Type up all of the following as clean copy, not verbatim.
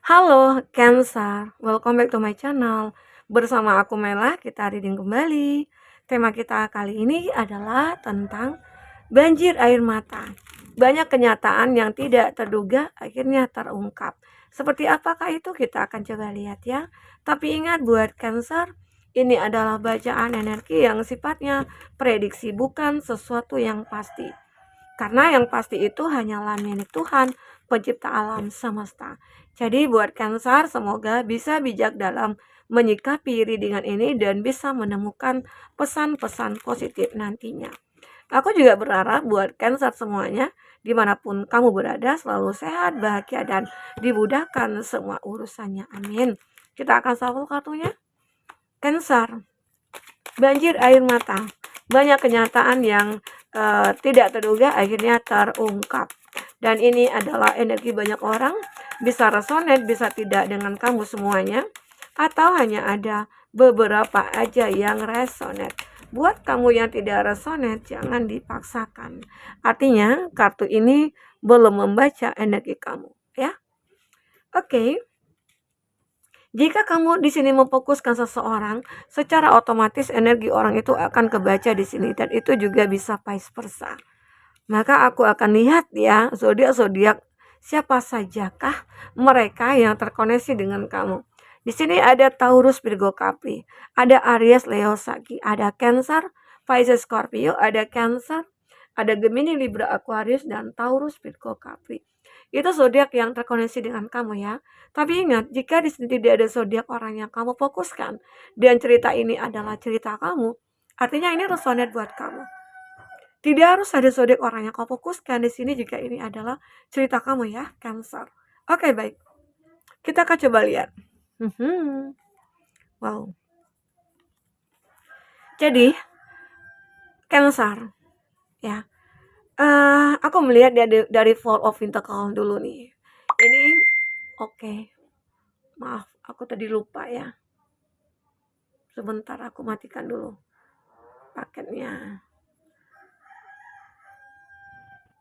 Halo Cancer, welcome back to my channel. Bersama aku Mela, kita reading kembali. Tema kita kali ini adalah tentang banjir air mata. Banyak kenyataan yang tidak terduga akhirnya terungkap. Seperti apakah itu kita akan coba lihat ya. Tapi ingat buat Cancer, ini adalah bacaan energi yang sifatnya prediksi, bukan sesuatu yang pasti. Karena yang pasti itu hanyalah milik Tuhan, pencipta alam semesta. Jadi buat Cancer, semoga bisa bijak dalam menyikapi readingan ini dan bisa menemukan pesan-pesan positif nantinya. Aku juga berharap buat Cancer semuanya, dimanapun kamu berada, selalu sehat, bahagia, dan dimudahkan semua urusannya. Amin. Kita akan shuffle kartunya. Cancer, banjir air mata. Banyak kenyataan yang tidak terduga akhirnya terungkap. Dan ini adalah energi banyak orang, bisa resonate, bisa tidak dengan kamu semuanya, atau hanya ada beberapa aja yang resonate. Buat kamu yang tidak resonate, jangan dipaksakan. Artinya, kartu ini belum membaca energi kamu, ya. Oke. Jika kamu di sini memfokuskan seseorang, secara otomatis energi orang itu akan kebaca di sini, dan itu juga bisa vice versa. Maka aku akan lihat ya, zodiak-zodiak siapa sajakah mereka yang terkoneksi dengan kamu. Di sini ada Taurus, Virgo, Capri, ada Aries, Leo, Sagi, ada Cancer, Pisces, Scorpio, ada Cancer, ada Gemini, Libra, Aquarius, dan Taurus, Virgo, Capri. Itu zodiak yang terkoneksi dengan kamu ya. Tapi ingat, jika di sini tidak ada zodiak orang yang kamu fokuskan dan cerita ini adalah cerita kamu, artinya ini resonate buat kamu. Tidak harus ada zodiak orang yang kamu fokuskan di sini jika ini adalah cerita kamu ya, Cancer. Oke, baik. Kita akan coba lihat. Wow. Jadi, Cancer ya. Aku melihat dari Four of Pentacles dulu nih. Ini oke. Maaf, aku tadi lupa ya. Sebentar aku matikan dulu paketnya.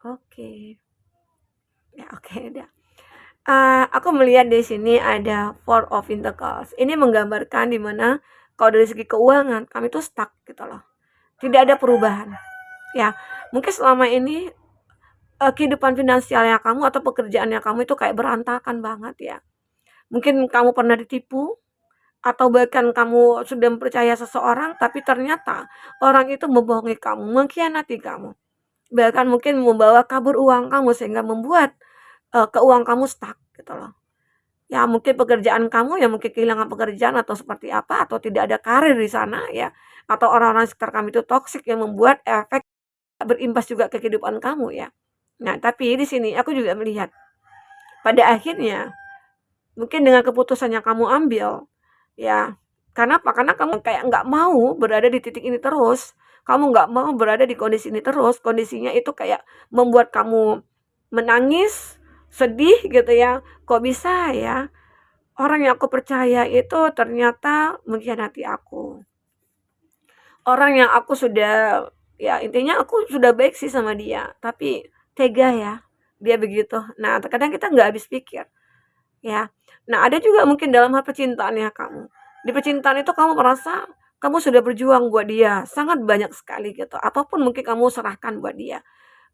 Oke. Ya, oke, udah. Aku melihat di sini ada Four of Pentacles. Ini menggambarkan di mana kalau dari segi keuangan kami tuh stuck gitu loh. Tidak ada perubahan. Ya, mungkin selama ini kehidupan finansialnya kamu atau pekerjaannya kamu itu kayak berantakan banget ya. Mungkin kamu pernah ditipu, atau bahkan kamu sudah percaya seseorang tapi ternyata orang itu membohongi kamu, mengkhianati kamu. Bahkan mungkin membawa kabur uang kamu sehingga membuat keuangan kamu stuck gitu loh. Ya mungkin pekerjaan kamu ya mungkin kehilangan pekerjaan atau seperti apa, atau tidak ada karir di sana ya, atau orang-orang sekitar kamu itu toksik yang membuat efek berimbas juga ke kehidupan kamu ya. Nah, tapi di sini aku juga melihat pada akhirnya mungkin dengan keputusan yang kamu ambil ya, karena apa? Karena kamu kayak nggak mau berada di titik ini terus, kamu nggak mau berada di kondisi ini terus, kondisinya itu kayak membuat kamu menangis, sedih gitu ya, kok bisa ya orang yang aku percaya itu ternyata mengkhianati aku. Orang yang aku sudah, ya intinya aku sudah baik sih sama dia, tapi tega ya, dia begitu. Nah, terkadang kita nggak habis pikir, ya. Nah, ada juga mungkin dalam hal percintaan ya kamu. Di percintaan itu kamu merasa kamu sudah berjuang buat dia, sangat banyak sekali gitu. Apapun mungkin kamu serahkan buat dia.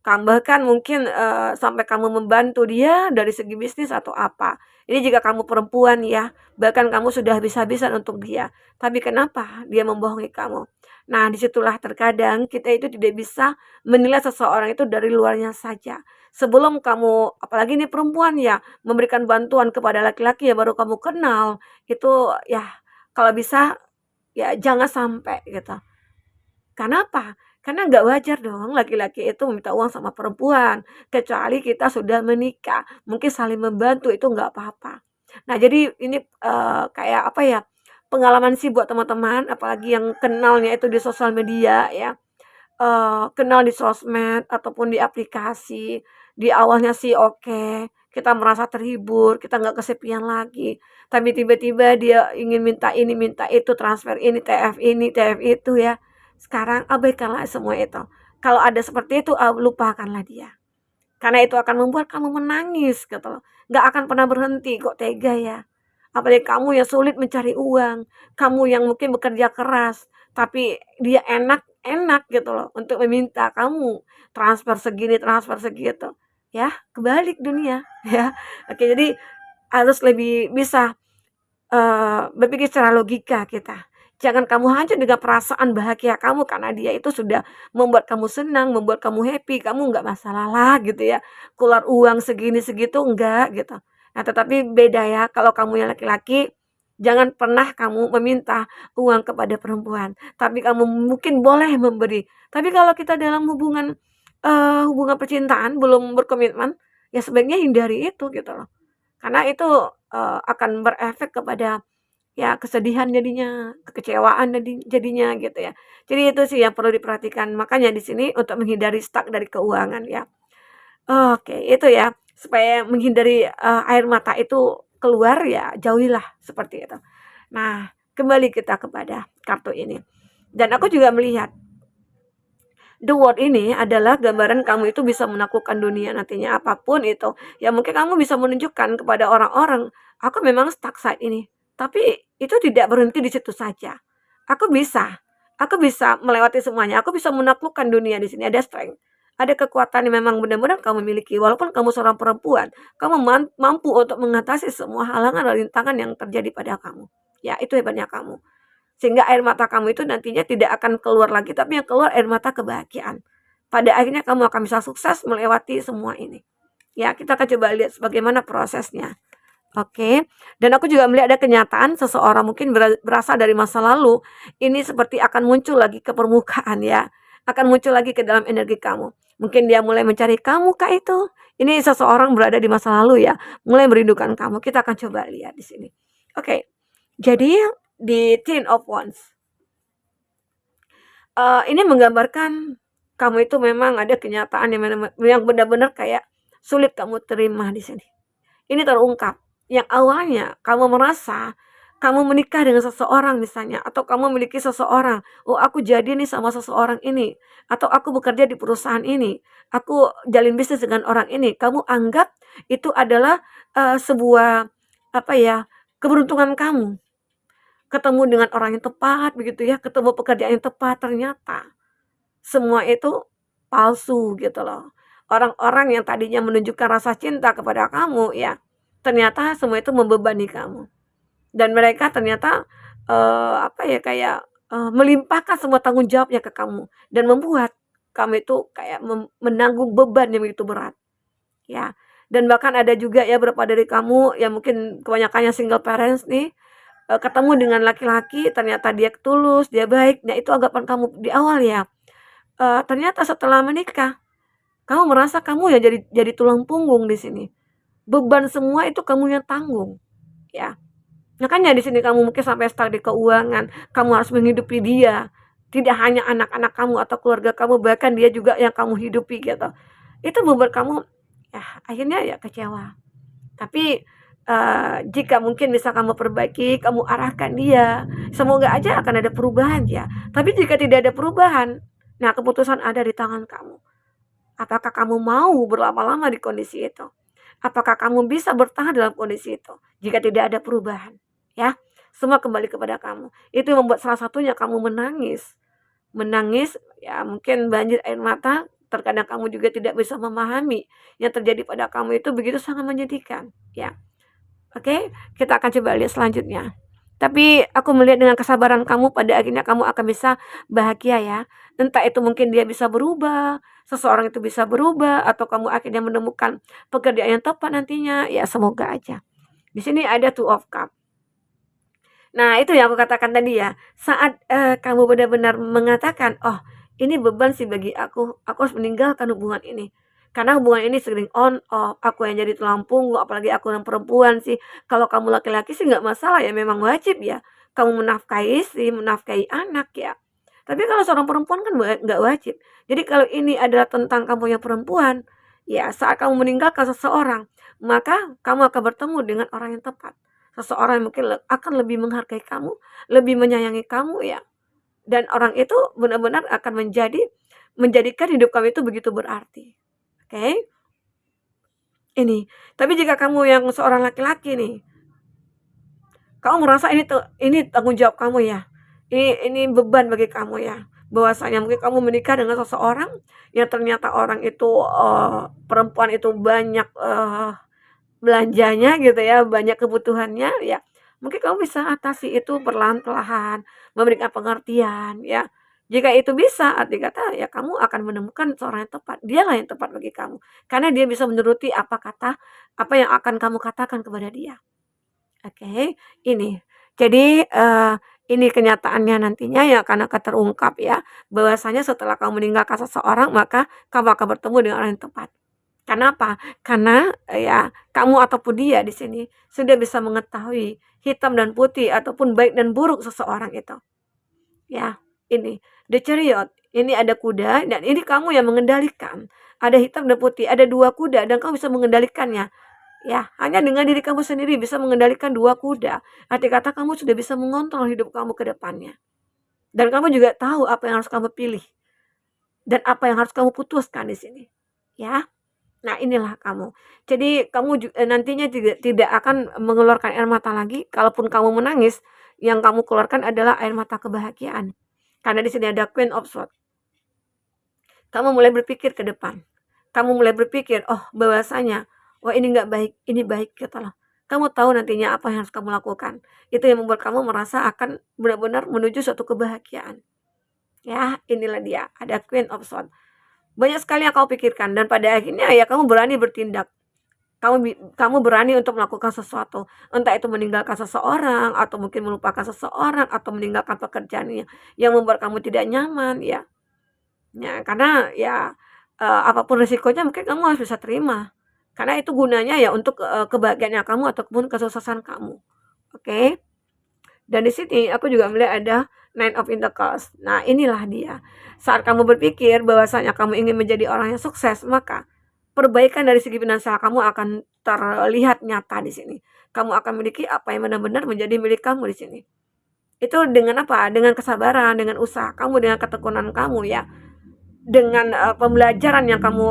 Bahkan mungkin, sampai kamu membantu dia dari segi bisnis atau apa. Ini jika kamu perempuan ya, bahkan kamu sudah habis-habisan untuk dia. Tapi kenapa dia membohongi kamu? Nah, disitulah terkadang kita itu tidak bisa menilai seseorang itu dari luarnya saja. Sebelum kamu, apalagi ini perempuan ya, memberikan bantuan kepada laki-laki yang baru kamu kenal, itu ya kalau bisa ya jangan sampai gitu. Kenapa? Karena nggak wajar dong laki-laki itu meminta uang sama perempuan, kecuali kita sudah menikah, mungkin saling membantu itu nggak apa-apa. Nah jadi ini, kayak apa ya, pengalaman sih buat teman-teman, apalagi yang kenalnya itu di sosial media ya, kenal di sosmed ataupun di aplikasi, di awalnya sih oke, kita merasa terhibur, kita nggak kesepian lagi, tapi tiba-tiba dia ingin minta ini, minta itu, transfer ini, TF itu ya. Sekarang abaikanlah semua itu. Kalau ada seperti itu, lupakanlah dia. Karena itu akan membuat kamu menangis gitu loh. Nggak akan pernah berhenti, kok tega ya. Apalagi kamu yang sulit mencari uang, kamu yang mungkin bekerja keras, tapi dia enak-enak gitu loh untuk meminta kamu transfer segini, transfer segitu. Ya, kebalik dunia ya. Oke, jadi harus lebih bisa berpikir secara logika kita. Jangan kamu hanya dengan perasaan bahagia kamu karena dia itu sudah membuat kamu senang, membuat kamu happy, kamu nggak masalah lah gitu ya. Keluar uang segini segitu enggak gitu. Nah, tetapi beda ya kalau kamu yang laki-laki, jangan pernah kamu meminta uang kepada perempuan, tapi kamu mungkin boleh memberi. Tapi kalau kita dalam hubungan percintaan belum berkomitmen, ya sebaiknya hindari itu gitu loh. Karena itu, akan berefek kepada, ya kesedihan jadinya, kekecewaan jadinya gitu ya. Jadi itu sih yang perlu diperhatikan. Makanya di sini untuk menghindari stuck dari keuangan ya. Oke, itu ya, supaya menghindari, air mata itu keluar ya jauhilah seperti itu. Nah, kembali kita kepada kartu ini. Dan aku juga melihat The World ini adalah gambaran kamu itu bisa menaklukkan dunia nantinya apapun itu. Ya mungkin kamu bisa menunjukkan kepada orang-orang, aku memang stuck saat ini. Tapi itu tidak berhenti di situ saja. Aku bisa. Aku bisa melewati semuanya. Aku bisa menaklukkan dunia di sini. Ada strength. Ada kekuatan yang memang benar-benar kamu miliki. Walaupun kamu seorang perempuan, kamu mampu untuk mengatasi semua halangan dan rintangan yang terjadi pada kamu. Ya, itu hebatnya kamu. Sehingga air mata kamu itu nantinya tidak akan keluar lagi, tapi yang keluar air mata kebahagiaan. Pada akhirnya kamu akan bisa sukses melewati semua ini. Ya, kita akan coba lihat bagaimana prosesnya. Oke, dan aku juga melihat ada kenyataan seseorang mungkin berasal dari masa lalu, ini seperti akan muncul lagi ke permukaan ya, akan muncul lagi ke dalam energi kamu. Mungkin dia mulai mencari kamu kah itu? Ini seseorang berada di masa lalu ya, mulai merindukan kamu. Kita akan coba lihat di sini. Oke, jadi di Ten of Wands, ini menggambarkan kamu itu memang ada kenyataan yang benar-benar kayak sulit kamu terima di sini. Ini terungkap, yang awalnya kamu merasa kamu menikah dengan seseorang misalnya, atau kamu memiliki seseorang, "Oh aku jadi nih sama seseorang ini," atau "Aku bekerja di perusahaan ini, aku jalin bisnis dengan orang ini." Kamu anggap itu adalah, sebuah, apa ya, keberuntungan kamu. Ketemu dengan orang yang tepat begitu ya, ketemu pekerjaan yang tepat, ternyata semua itu palsu gitu loh. Orang-orang yang tadinya menunjukkan rasa cinta kepada kamu ya, ternyata semua itu membebani kamu. Dan mereka ternyata, apa ya, kayak, melimpahkan semua tanggung jawabnya ke kamu dan membuat kamu itu kayak menanggung beban yang begitu berat, ya. Dan bahkan ada juga ya beberapa dari kamu yang mungkin kebanyakannya single parents nih, ketemu dengan laki-laki ternyata dia tulus, dia baik, nah itu anggapan kamu di awal ya. Ternyata setelah menikah, kamu merasa kamu ya jadi tulang punggung di sini. Beban semua itu kamu yang tanggung, ya. Makanya di sini kamu mungkin sampai stuck di keuangan, kamu harus menghidupi dia. Tidak hanya anak-anak kamu atau keluarga kamu, bahkan dia juga yang kamu hidupi gitu. Itu membuat kamu ya akhirnya ya kecewa. Tapi, jika mungkin bisa kamu perbaiki, kamu arahkan dia, semoga aja akan ada perubahan ya. Tapi jika tidak ada perubahan, nah keputusan ada di tangan kamu. Apakah kamu mau berlama-lama di kondisi itu? Apakah kamu bisa bertahan dalam kondisi itu jika tidak ada perubahan? Ya, semua kembali kepada kamu. Itu yang membuat salah satunya kamu menangis. Menangis, ya mungkin banjir air mata, terkadang kamu juga tidak bisa memahami yang terjadi pada kamu itu begitu sangat menyedihkan, ya. Oke, kita akan coba lihat selanjutnya. Tapi aku melihat dengan kesabaran kamu pada akhirnya kamu akan bisa bahagia ya. Entah itu mungkin dia bisa berubah, seseorang itu bisa berubah, atau kamu akhirnya menemukan pekerjaan yang tepat nantinya, ya semoga aja. Di sini ada Two of Cup. Nah itu yang aku katakan tadi ya, saat, kamu benar-benar mengatakan, "Oh ini beban sih bagi aku harus meninggalkan hubungan ini." Karena hubungan ini sering on off, aku yang jadi tulang punggung, apalagi aku yang perempuan sih. Kalau kamu laki-laki sih nggak masalah ya, memang wajib ya, kamu menafkahi istri, menafkahi anak ya. Tapi kalau seorang perempuan kan nggak wajib. Jadi kalau ini adalah tentang kamu yang perempuan, ya saat kamu meninggalkan seseorang, maka kamu akan bertemu dengan orang yang tepat. Seseorang yang mungkin akan lebih menghargai kamu, lebih menyayangi kamu ya. Dan orang itu benar-benar akan menjadikan hidup kamu itu begitu berarti. Oke? Ini. Tapi jika kamu yang seorang laki-laki nih, kamu merasa ini tanggung jawab kamu ya. Ini beban bagi kamu ya. Bahwasanya mungkin kamu menikah dengan seseorang yang ternyata orang itu perempuan itu banyak belanjanya gitu ya, banyak kebutuhannya ya. Mungkin kamu bisa atasi itu perlahan-lahan, memberikan pengertian ya. Jika itu bisa, arti kata ya kamu akan menemukan seorang yang tepat. Dialah yang tepat bagi kamu. Karena dia bisa menuruti apa yang akan kamu katakan kepada dia. Oke, ini. Jadi, ini kenyataannya nantinya ya karena akan terungkap ya, bahwasanya setelah kamu meninggalkan seseorang, maka kamu akan bertemu dengan orang yang tepat. Kenapa? Karena, ya kamu ataupun dia di sini sudah bisa mengetahui hitam dan putih ataupun baik dan buruk seseorang itu. Ya, ini, the chariot, ini ada kuda dan ini kamu yang mengendalikan. Ada hitam dan putih, ada 2 kuda dan kamu bisa mengendalikannya. Ya, hanya dengan diri kamu sendiri bisa mengendalikan 2 kuda. Arti kata kamu sudah bisa mengontrol hidup kamu ke depannya. Dan kamu juga tahu apa yang harus kamu pilih dan apa yang harus kamu putuskan di sini. Ya. Nah, inilah kamu. Jadi kamu nantinya tidak akan mengeluarkan air mata lagi. Kalaupun kamu menangis, yang kamu keluarkan adalah air mata kebahagiaan. Karena di sini ada Queen of Swords. Kamu mulai berpikir ke depan. Kamu mulai berpikir, oh bahwasanya, wah ini nggak baik, ini baik gitu loh. Kamu tahu nantinya apa yang harus kamu lakukan. Itu yang membuat kamu merasa akan benar-benar menuju suatu kebahagiaan. Ya, inilah dia. Ada Queen of Swords. Banyak sekali yang kamu pikirkan dan pada akhirnya ya kamu berani bertindak. Kamu berani untuk melakukan sesuatu. Entah itu meninggalkan seseorang atau mungkin melupakan seseorang atau meninggalkan pekerjaannya yang membuat kamu tidak nyaman ya. Ya, karena ya apapun risikonya mungkin kamu harus bisa terima. Karena itu gunanya ya untuk kebahagiaannya kamu ataupun kesuksesan kamu. Oke. Dan di sini aku juga melihat ada Nine of Pentacles. Nah, inilah dia. Saat kamu berpikir bahwasanya kamu ingin menjadi orang yang sukses, maka perbaikan dari segi finansial kamu akan terlihat nyata di sini. Kamu akan memiliki apa yang benar-benar menjadi milik kamu di sini. Itu dengan apa? Dengan kesabaran, dengan usaha kamu, dengan ketekunan kamu ya. Dengan pembelajaran yang kamu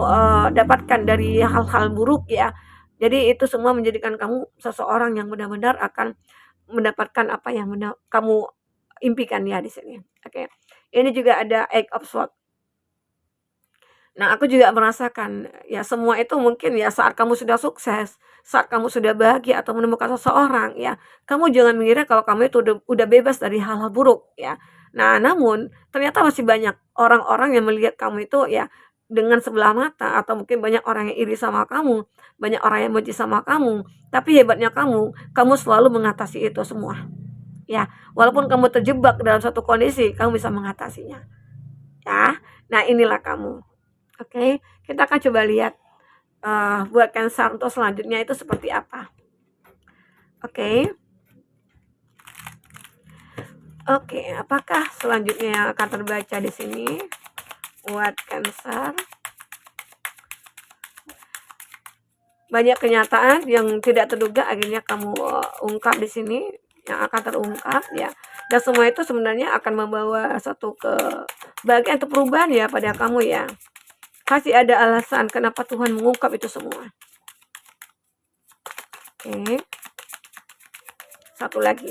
dapatkan dari hal-hal buruk ya. Jadi itu semua menjadikan kamu seseorang yang benar-benar akan mendapatkan apa yang kamu impikan ya di sini. Oke. Ini juga ada Eight of Swords. Nah, aku juga merasakan ya semua itu mungkin ya saat kamu sudah sukses, saat kamu sudah bahagia atau menemukan seseorang ya, kamu jangan mengira kalau kamu itu udah bebas dari hal-hal buruk ya. Nah, namun ternyata masih banyak orang-orang yang melihat kamu itu ya dengan sebelah mata atau mungkin banyak orang yang iri sama kamu, banyak orang yang benci sama kamu. Tapi hebatnya kamu selalu mengatasi itu semua. Ya, walaupun kamu terjebak dalam satu kondisi, kamu bisa mengatasinya. Ya. Nah, inilah kamu. Oke, kita akan coba lihat buat Cancer untuk selanjutnya itu seperti apa. Oke. Oke, apakah selanjutnya yang akan terbaca di sini buat Cancer? Banyak kenyataan yang tidak terduga akhirnya kamu ungkap di sini yang akan terungkap ya. Dan semua itu sebenarnya akan membawa satu kebahagiaan atau perubahan ya pada kamu ya. Kasih ada alasan kenapa Tuhan mengungkap itu semua. Oke. Satu lagi.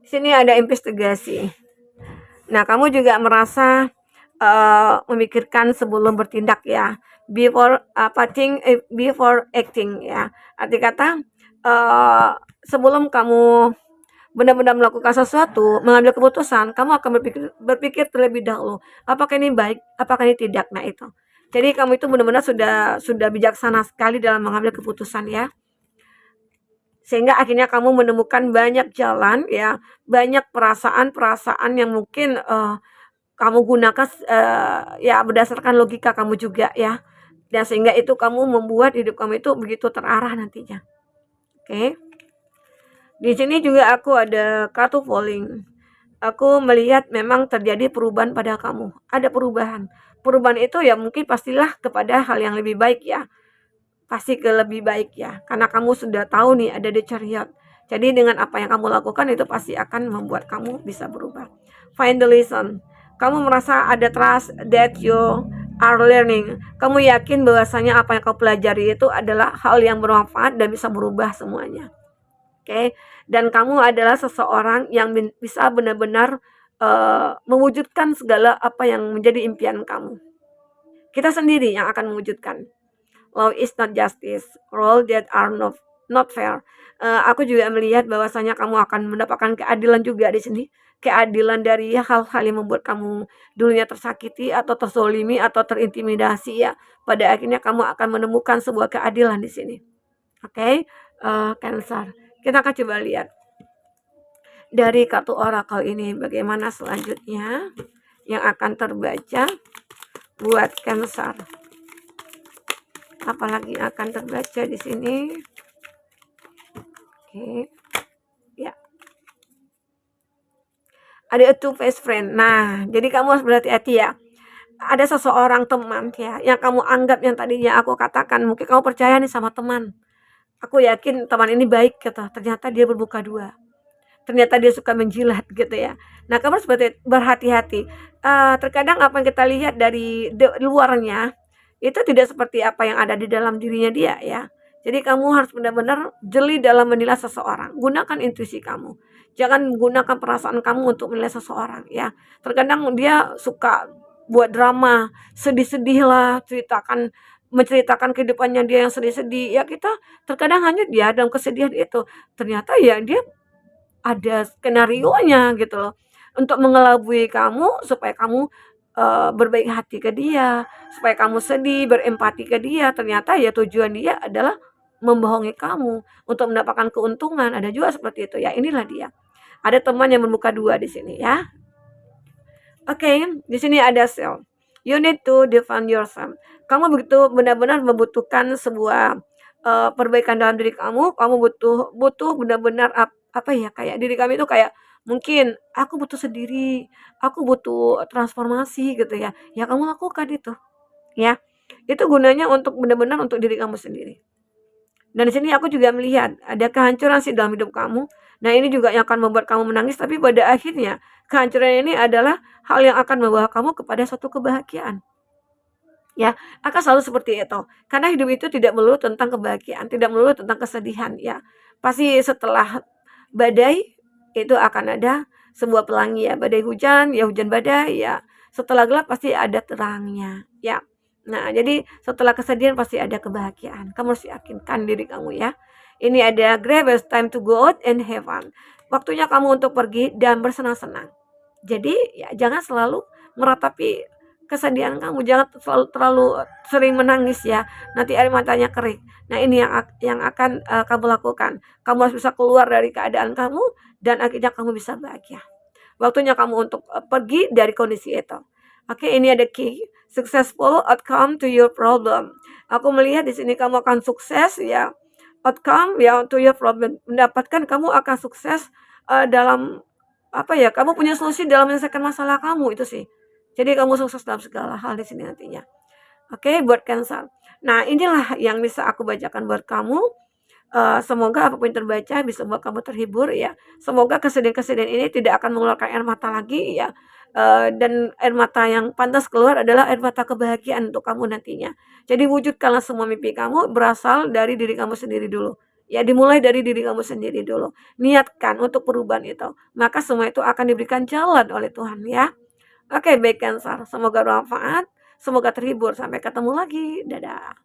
Di sini ada investigasi. Nah, kamu juga merasa memikirkan sebelum bertindak ya. Before acting ya. Arti kata sebelum kamu benar-benar melakukan sesuatu, mengambil keputusan, kamu akan berpikir terlebih dahulu, apakah ini baik, apakah ini tidak. Nah, itu. Jadi kamu itu benar-benar sudah bijaksana sekali dalam mengambil keputusan ya. Sehingga akhirnya kamu menemukan banyak jalan ya, banyak perasaan-perasaan yang mungkin kamu gunakan ya berdasarkan logika kamu juga ya. Dan sehingga itu kamu membuat hidup kamu itu begitu terarah nantinya. Oke. Di sini juga aku ada kartu falling. Aku melihat memang terjadi perubahan pada kamu. Ada perubahan. Perubahan itu ya mungkin pastilah kepada hal yang lebih baik ya. Pasti ke lebih baik ya. Karena kamu sudah tahu nih ada the chariot. Jadi dengan apa yang kamu lakukan itu pasti akan membuat kamu bisa berubah. Find the lesson. Kamu merasa ada trust that you are learning. Kamu yakin bahwasanya apa yang kau pelajari itu adalah hal yang bermanfaat dan bisa berubah semuanya. Oke, dan kamu adalah seseorang yang bisa benar-benar mewujudkan segala apa yang menjadi impian kamu. Kita sendiri yang akan mewujudkan. Law is not justice, rule that are not fair. Aku juga melihat bahwasanya kamu akan mendapatkan keadilan juga di sini. Keadilan dari hal-hal yang membuat kamu dulunya tersakiti atau terzolimi atau terintimidasi ya. Pada akhirnya kamu akan menemukan sebuah keadilan di sini. Oke, Cancer. Kita akan coba lihat dari kartu oracle ini bagaimana selanjutnya yang akan terbaca buat Cancer. Apalagi akan terbaca di sini. Oke. Ya. Ada a two-faced friend. Nah, jadi kamu harus berhati-hati ya. Ada seseorang teman ya yang kamu anggap yang tadinya aku katakan mungkin kamu percaya nih sama teman. Aku yakin teman ini baik gitu. Ternyata dia berbuka dua. Ternyata dia suka menjilat gitu ya. Nah, kamu harus berhati-hati. Terkadang apa yang kita lihat dari luarnya itu tidak seperti apa yang ada di dalam dirinya dia ya. Jadi kamu harus benar-benar jeli dalam menilai seseorang. Gunakan intuisi kamu. Jangan gunakan perasaan kamu untuk menilai seseorang ya. Terkadang dia suka buat drama, sedih-sedih lah, menceritakan kehidupannya dia yang sedih-sedih. Ya kita terkadang hanya dia dalam kesedihan itu. Ternyata ya dia ada skenarionya gitu loh, untuk mengelabui kamu supaya kamu, berbaik hati ke dia, supaya kamu sedih, berempati ke dia, ternyata ya tujuan dia adalah membohongi kamu untuk mendapatkan keuntungan, ada juga seperti itu ya, inilah dia. Ada teman yang membuka dua di sini ya. Oke, di sini ada self. You need to define yourself. Kamu begitu benar-benar membutuhkan sebuah perbaikan dalam diri kamu. Kamu butuh benar-benar apa ya, kayak diri kami itu kayak mungkin aku butuh sendiri, aku butuh transformasi gitu ya. Ya kamu lakukan itu, ya. Itu gunanya untuk benar-benar untuk diri kamu sendiri. Dan di sini aku juga melihat ada kehancuran sih dalam hidup kamu. Nah, ini juga yang akan membuat kamu menangis, tapi pada akhirnya kehancuran ini adalah hal yang akan membawa kamu kepada suatu kebahagiaan. Ya, akan selalu seperti itu. Karena hidup itu tidak melulu tentang kebahagiaan, tidak melulu tentang kesedihan ya. Pasti setelah badai itu akan ada sebuah pelangi ya. Badai hujan, ya hujan badai ya. Setelah gelap pasti ada terangnya ya. Nah, jadi setelah kesedihan pasti ada kebahagiaan. Kamu harus yakinkan diri kamu ya. Ini ada grab time to go out and have fun. Waktunya kamu untuk pergi dan bersenang-senang. Jadi ya jangan selalu meratapi kesedihan kamu, jangan terlalu sering menangis ya. Nanti air matanya kering. Nah, ini yang akan kamu lakukan. Kamu harus bisa keluar dari keadaan kamu dan akhirnya kamu bisa bahagia. Waktunya kamu untuk pergi dari kondisi itu. Oke, ini ada key successful outcome to your problem. Aku melihat di sini kamu akan sukses ya. Outcome ya to your problem. Mendapatkan kamu akan sukses dalam apa ya? Kamu punya solusi dalam menyelesaikan masalah kamu itu sih. Jadi kamu sukses dalam segala hal di sini nantinya. Oke, buat Cancer. Nah, inilah yang bisa aku bacakan buat kamu. Semoga apapun yang terbaca bisa membuat kamu terhibur ya. Semoga kesedihan-kesedihan ini tidak akan mengeluarkan air mata lagi ya. Dan air mata yang pantas keluar adalah air mata kebahagiaan untuk kamu nantinya. Jadi wujudkanlah semua mimpi kamu berasal dari diri kamu sendiri dulu. Ya, dimulai dari diri kamu sendiri dulu. Niatkan untuk perubahan itu. Maka semua itu akan diberikan jalan oleh Tuhan ya. Oke, baik Cancer. Semoga bermanfaat. Semoga terhibur. Sampai ketemu lagi. Dadah.